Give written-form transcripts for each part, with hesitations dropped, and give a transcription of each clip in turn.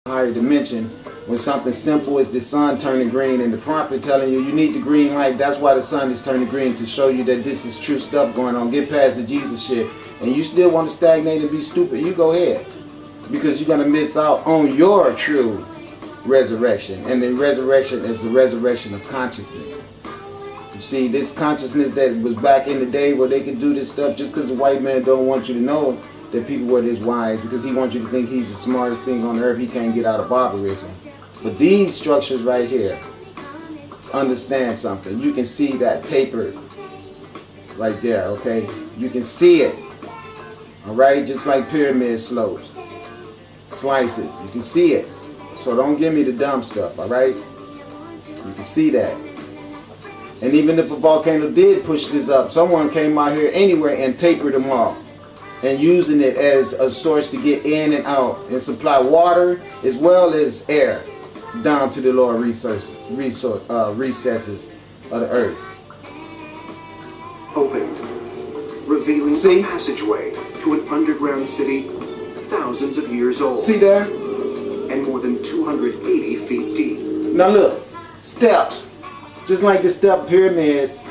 higher dimension when something simple as the sun turning green and the prophet telling you need the green light. That's why the sun is turning green, to show you that this is true stuff going on. Get past the Jesus shit. And you still want to stagnate and be stupid, you go ahead. Because you're going to miss out on your true resurrection. And the resurrection is the resurrection of consciousness. You see, this consciousness that was back in the day where they could do this stuff, just because the white man don't want you to know that people were this wise, because he wants you to think he's the smartest thing on earth, he can't get out of barbarism. But these structures right here, understand something. You can see that tapered right there, okay? You can see it, all right? Just like pyramid slopes, slices, you can see it. So don't give me the dumb stuff, all right? You can see that. And even if a volcano did push this up, someone came out here anyway and tapered them off, and using it as a source to get in and out and supply water as well as air down to the lower recesses of the earth. Opened, revealing a passageway to an underground city thousands of years old. See there? And more than 280 feet deep. Now look, steps, just like the step pyramids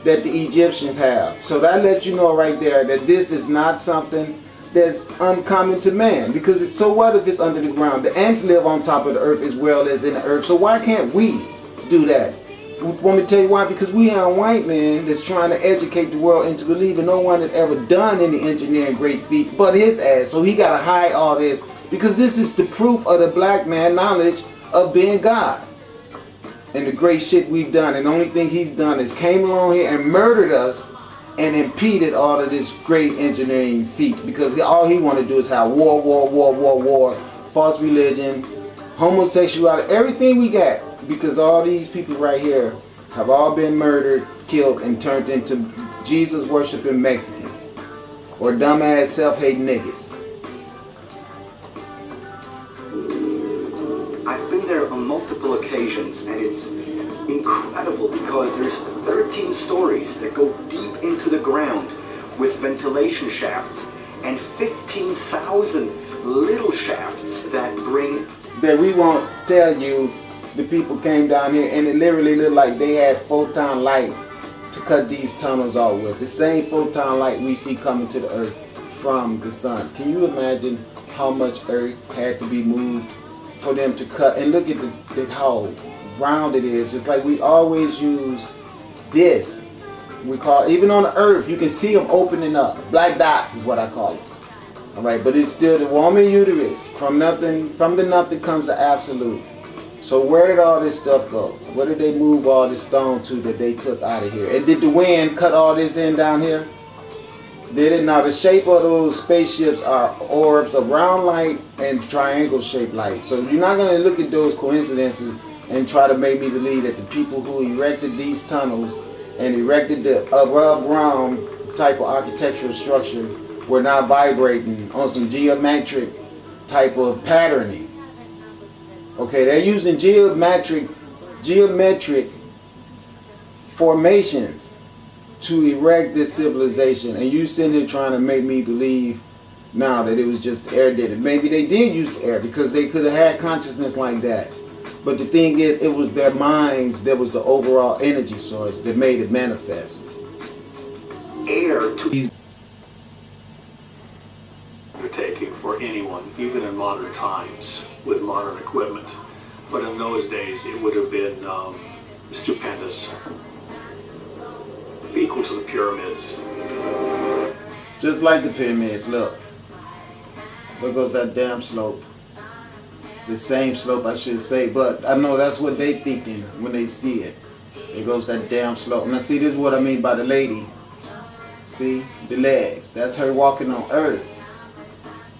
that the Egyptians have. So that lets you know right there that this is not something that's uncommon to man. Because it's, so what if it's under the ground? The ants live on top of the earth as well as in the earth. So why can't we do that? Want me to tell you why? Because we are a white man that's trying to educate the world into believing no one has ever done any engineering great feats but his ass. So he got to hide all this, because this is the proof of the black man knowledge of being God. And the great shit we've done, and the only thing he's done is came along here and murdered us and impeded all of this great engineering feat, because all he want to do is have war, false religion, homosexuality, everything we got, because all these people right here have all been murdered, killed, and turned into Jesus worshiping Mexicans or dumbass self-hating niggas. I've been there on multiple occasions, and it's incredible because there's 13 stories that go deep into the ground with ventilation shafts and 15,000 little shafts that bring... That we won't tell you the people came down here and it literally looked like they had photon light to cut these tunnels out with. The same photon light we see coming to the earth from the sun. Can you imagine how much earth had to be moved for them to cut? And look at how round it is. Just like we always use this. We call, even on the earth, you can see them opening up. Black dots is what I call it. All right, but it's still the woman uterus. From the nothing comes the absolute. So where did all this stuff go? Where did they move all this stone to that they took out of here? And did the wind cut all this in down here? Did it? Now the shape of those spaceships are orbs of round light and triangle shaped light. So you're not going to look at those coincidences and try to make me believe that the people who erected these tunnels and erected the above ground type of architectural structure were not vibrating on some geometric type of patterning. Okay, they're using geometric formations to erect this civilization, and you sitting here trying to make me believe now that it was just air did it. Maybe they did use the air because they could have had consciousness like that. But the thing is, it was their minds that was the overall energy source that made it manifest. Air to undertaking for anyone, even in modern times, with modern equipment. But in those days, it would have been stupendous, equal to the pyramids. Just like the pyramids, look. There goes that damn slope. The same slope, I should say, but I know that's what they thinking when they see it. There goes that damn slope. Now see, this is what I mean by the lady. See, the legs. That's her walking on earth.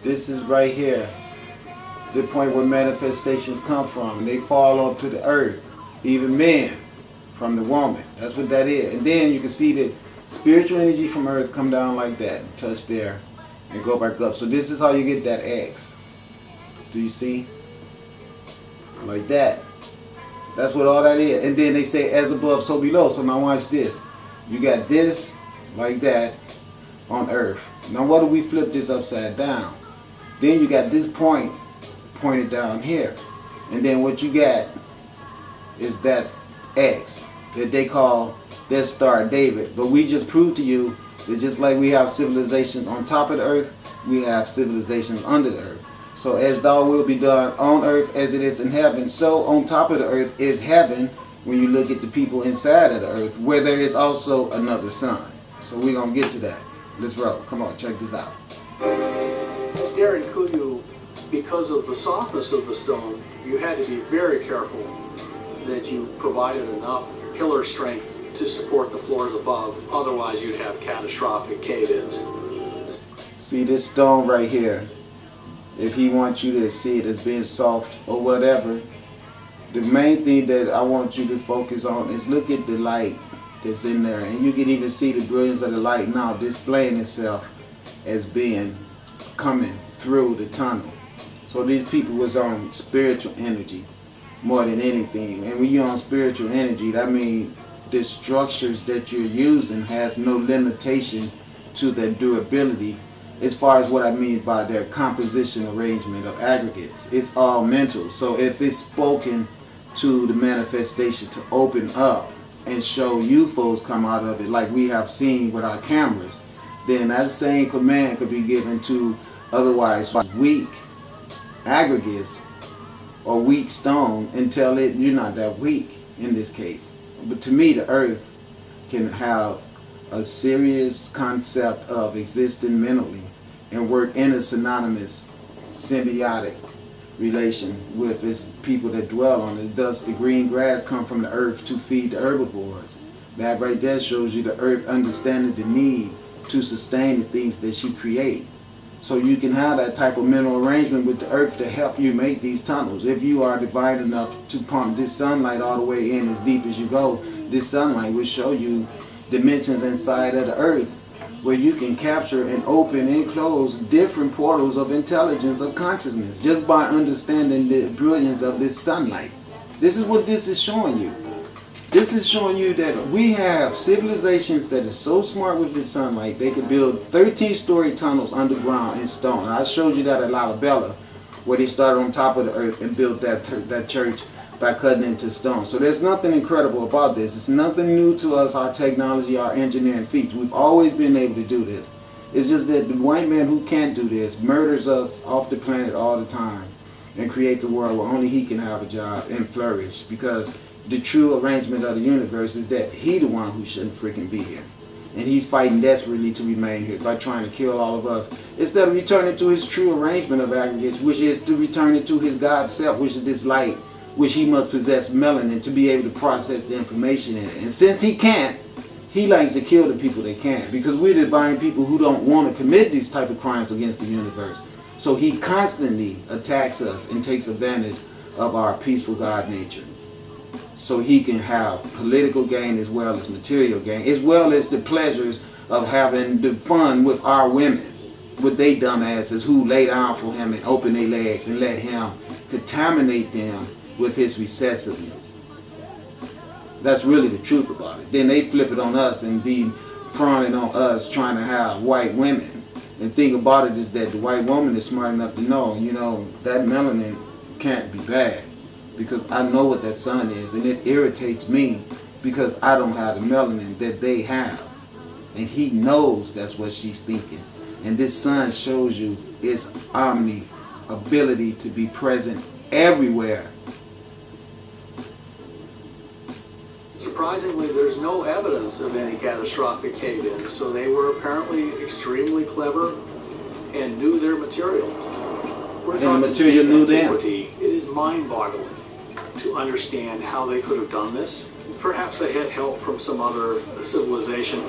This is right here, the point where manifestations come from. They fall onto the earth, even men, from the woman. That's what that is. And then you can see the spiritual energy from earth come down like that, touch there, and go back up. So this is how you get that X. Do you see? Like that. That's what all that is. And then they say as above, so below. So now watch this. You got this like that on earth. Now what do we flip this upside down? Then you got this point pointed down here. And then what you got is that X that they call their Star of David. But we just proved to you that just like we have civilizations on top of the earth, we have civilizations under the earth. So as thou will be done on earth as it is in heaven, so on top of the earth is heaven when you look at the people inside of the earth, where there is also another sun. So we're going to get to that. Let's roll. Come on, check this out. Darren Kuyu, because of the softness of the stone, you had to be very careful that you provided enough pillar strength to support the floors above. Otherwise, you'd have catastrophic cave-ins. See this stone right here? If he wants you to see it as being soft or whatever, the main thing that I want you to focus on is look at the light that's in there. And you can even see the brilliance of the light now displaying itself as being coming through the tunnel. So these people was on spiritual energy more than anything. And when you're on spiritual energy, that means the structures that you're using has no limitation to their durability as far as what I mean by their composition arrangement of aggregates. It's all mental. So if it's spoken to the manifestation to open up and show UFOs come out of it like we have seen with our cameras, then that same command could be given to otherwise weak aggregates or weak stone and tell it you're not that weak in this case. But to me, the earth can have a serious concept of existing mentally and work in a synonymous symbiotic relation with its people that dwell on it. Thus the green grass come from the earth to feed the herbivores. That right there shows you the earth understanding the need to sustain the things that she create. So you can have that type of mental arrangement with the earth to help you make these tunnels. If you are divine enough to pump this sunlight all the way in as deep as you go, this sunlight will show you dimensions inside of the earth where you can capture and open and close different portals of intelligence, of consciousness, just by understanding the brilliance of this sunlight. This is what this is showing you. This is showing you that we have civilizations that are so smart with this sunlight, they could build 13-story tunnels underground in stone. And I showed you that at Lalibela, where they started on top of the earth and built that church by cutting into stone. So there's nothing incredible about this. It's nothing new to us, our technology, our engineering feats. We've always been able to do this. It's just that the white man who can't do this murders us off the planet all the time and creates a world where only he can have a job and flourish, because the true arrangement of the universe is that he the one who shouldn't freaking be here. And he's fighting desperately to remain here by trying to kill all of us, instead of returning to his true arrangement of aggregates, which is to return it to his God self, which is this light, which he must possess melanin to be able to process the information in it. And since he can't, he likes to kill the people that can't, because we're divine people who don't want to commit these type of crimes against the universe. So he constantly attacks us and takes advantage of our peaceful God nature, so he can have political gain as well as material gain, as well as the pleasures of having the fun with our women, with they dumbasses who lay down for him and open their legs and let him contaminate them with his recessiveness. That's really the truth about it. Then they flip it on us and be frowning on us trying to have white women. And the thing about it is that the white woman is smart enough to know, you know, that melanin can't be bad, because I know what that sun is, and it irritates me because I don't have the melanin that they have. And he knows that's what she's thinking. And this sun shows you its omni ability to be present everywhere. Surprisingly, there's no evidence of any catastrophic cave-ins, so they were apparently extremely clever and knew their material. We're And the material knew them. It is mind-boggling to understand how they could have done this. Perhaps they had help from some other civilization.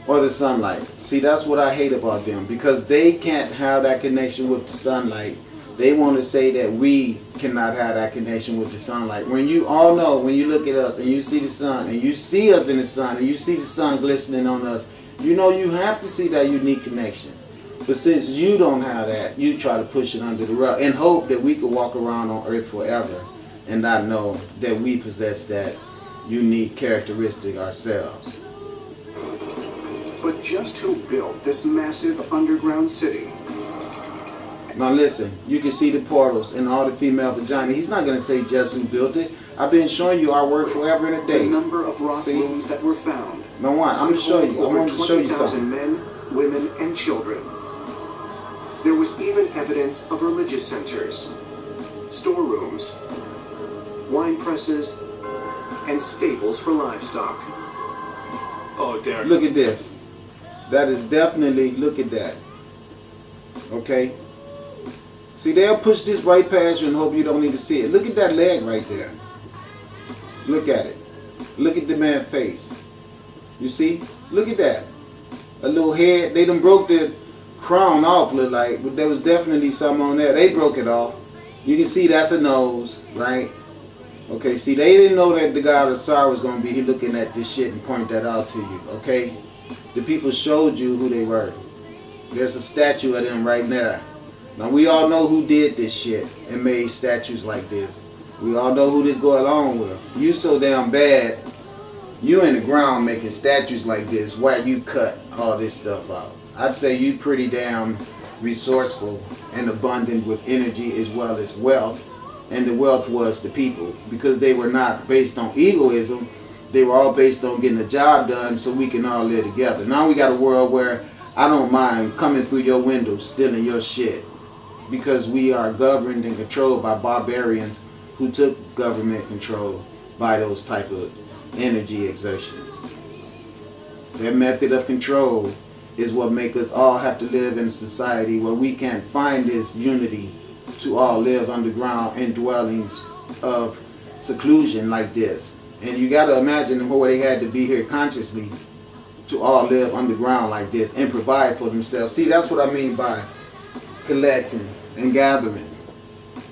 Or the sunlight. See, that's what I hate about them, because they can't have that connection with the sunlight. They want to say that we cannot have that connection with the sunlight. When you all know, when you look at us and you see the sun, and you see us in the sun, and you see the sun glistening on us, you know you have to see that unique connection. But since you don't have that, you try to push it under the rug and hope that we could walk around on earth forever and not know that we possess that unique characteristic ourselves. But just who built this massive underground city? Now listen, you can see the portals and all the female vagina. He's not going to say just who built it. I've been showing you our work forever and a The day. number of rock rooms that were found. Now what? I'm going to show you. I Over want to show you 20,000 something. men, women, and children. There was even evidence of religious centers, storerooms, wine presses, and stables for livestock. Oh, Darren. Look at this. That is definitely, look at that. Okay? See, they'll push this right past you and hope you don't even see it. Look at that leg right there. Look at it. Look at the man's face. You see? Look at that. A little head. They done broke the crown off, look like, but there was definitely some on there. They broke it off. You can see that's a nose, right? Okay, see, they didn't know that the God of Sorrow was going to be here looking at this shit and point that out to you, okay? The people showed you who they were. There's a statue of them right there. Now, we all know who did this shit and made statues like this. We all know who this go along with. You so damn bad, you in the ground making statues like this while you cut all this stuff out. I'd say you pretty damn resourceful and abundant with energy as well as wealth. And the wealth was the people, because they were not based on egoism. They were all based on getting the job done so we can all live together. Now we got a world where I don't mind coming through your window stealing your shit, because we are governed and controlled by barbarians who took government control by those type of energy exertions. Their method of control is what make us all have to live in a society where we can't find this unity to all live underground in dwellings of seclusion like this. And you got to imagine what they had to be here consciously to all live underground like this and provide for themselves. See, that's what I mean by collecting and gathering.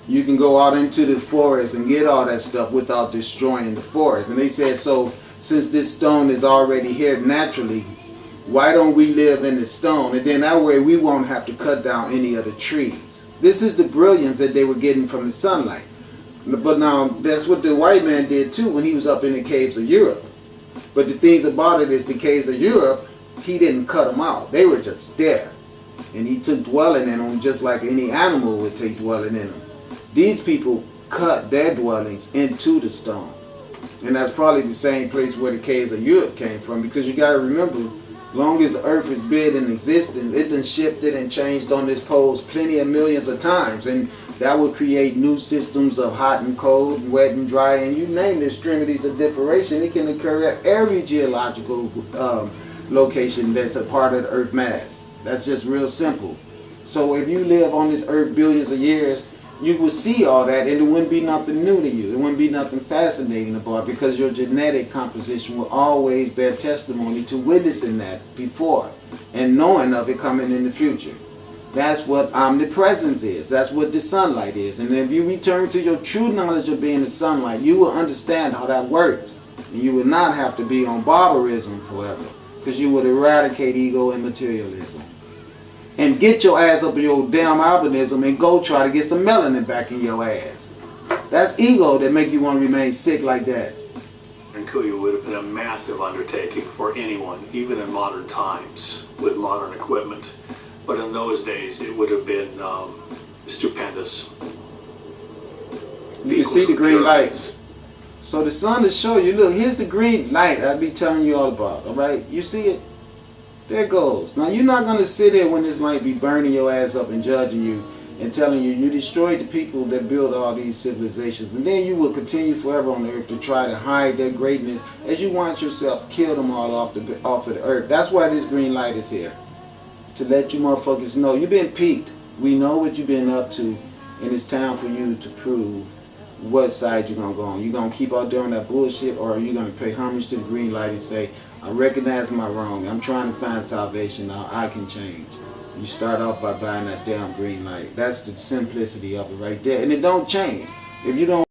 You can go out into the forest and get all that stuff without destroying the forest. And they said, so since this stone is already here naturally, why don't we live in the stone? And then that way we won't have to cut down any of the trees. This is the brilliance that they were getting from the sunlight. But now, that's what the white man did too when he was up in the caves of Europe. But the things about it is the caves of Europe, he didn't cut them out. They were just there. And he took dwelling in them just like any animal would take dwelling in them. These people cut their dwellings into the stone. And that's probably the same place where the caves of Europe came from, because you got to remember, long as the earth has been in existence, it done shifted and changed on this poles plenty of millions of times, and that will create new systems of hot and cold, wet and dry, and you name the extremities of differentiation. It can occur at every geological location that's a part of the earth mass. That's just real simple. So if you live on this earth billions of years, you will see all that, and it wouldn't be nothing new to you. It wouldn't be nothing fascinating about it, because your genetic composition will always bear testimony to witnessing that before and knowing of it coming in the future. That's what omnipresence is. That's what the sunlight is. And if you return to your true knowledge of being the sunlight, you will understand how that works. And you will not have to be on barbarism forever, because you would eradicate ego and materialism. And get your ass up in your damn albinism and go try to get some melanin back in your ass. That's ego that make you want to remain sick like that. And Kuya would have been a massive undertaking for anyone, even in modern times, with modern equipment. But in those days, it would have been stupendous. You can see the green lights. So the sun is showing you, look, here's the green light I'll be telling you all about, all right? You see it? There it goes. Now, you're not going to sit there when this light be burning your ass up and judging you and telling you destroyed the people that built all these civilizations. And then you will continue forever on the earth to try to hide their greatness as you want yourself kill them all off of the earth. That's why this green light is here. To let you motherfuckers know you've been peaked. We know what you've been up to, and it's time for you to prove what side you're going to go on. You going to keep out there on that bullshit, or are you going to pay homage to the green light and say, I recognize my wrong. I'm trying to find salvation now. I can change. You start off by buying that damn green light. That's the simplicity of it right there. And it don't change. If you don't